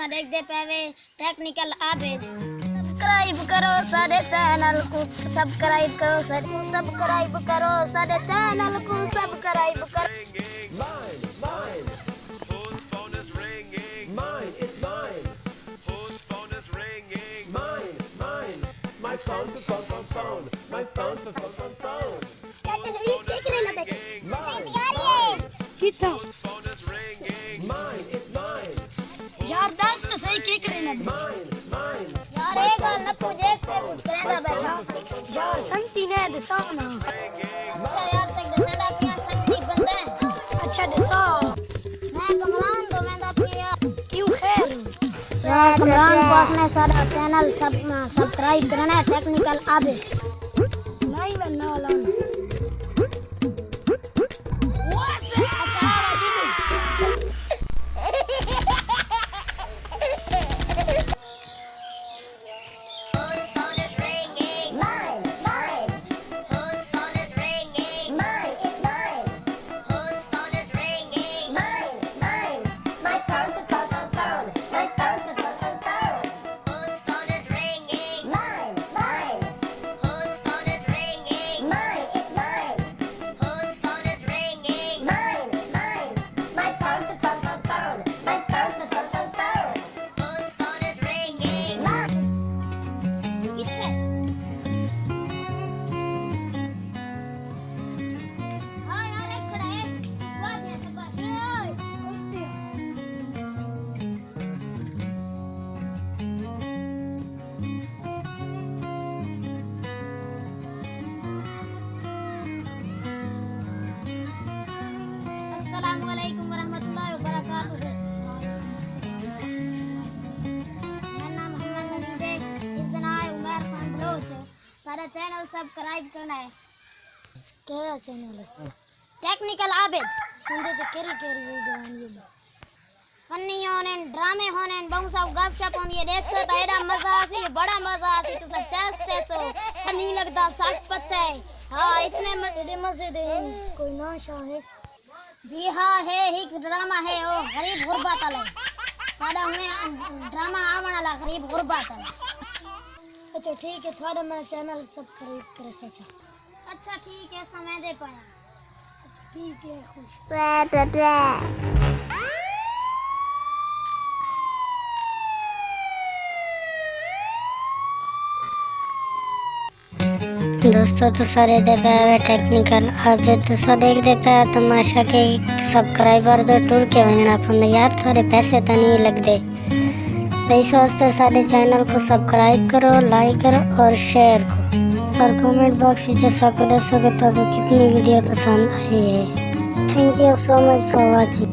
तुसा देखदे पवे टेक्निकल आबिद सब्सक्राइब करो साडे चैनल को सब्सक्राइब करो साडे चैनल को सब्सक्राइब करो Mine, it's mine. Whose phone is ringing? Mine. My phone. My phone. चाचा नवीद देख रहे ना बेटे Mine. कितना Whose phone is ringing? Mine, it's mine. यार दोस्त सही के करे ना Mine. यार एक गाल न पूजे पे करेगा बैठा यार संती ने दसाना अच्छा यार तक दसाना क्या संती बंदा है अच्छा दसा मैं कमरान तो मैं दातिया क्यों खैर यार कमरान को अपने सारा चैनल सब्सक्राइब करना है टेक्निकल आबिद नहीं बनना वाला अस्सलामुअलैकुम वरहमतुल्लाहि वबरकातुहू। मेरा नाम नवीद है, इस जनाए उमर खान बलोच। सारा चैनल सब्सक्राइब करना है। क्या चैनल है? टेक्निकल आबिद। उनके तो केरी वीडियो आनी फनी होने ड्रामे होने बहुत सब गपशप होनी है। देख सकते एड़ा मजा आसी, बड़ा मजा आसी। तो सब चेस फनी लगता साग पत्ता है। हाँ इतने मजे दे कोई ना शाहिद जी हाँ है एक ड्रामा है वो गरीब गुरबत वाला सादा हमें ड्रामा आवन वाला गरीब गुरबत वाला। अच्छा ठीक है थोड़ा मेरा चैनल सब्सक्राइब करे सचा। अच्छा ठीक है समय दे पाया। अच्छा ठीक है खुश दोस्तों तो सारे दे पे टेक्निकल आबिद तो सब देखते पे तमाशा के सब्सक्राइबर तो टूर के वजना पड़े यार थोड़े पैसे तो नहीं लगते। इस वास्ते सारे चैनल को सब्सक्राइब करो, लाइक करो और शेयर करो और कमेंट बॉक्स में जैसा कर सको तो कितनी वीडियो पसंद आई है। Thank you so much for watching.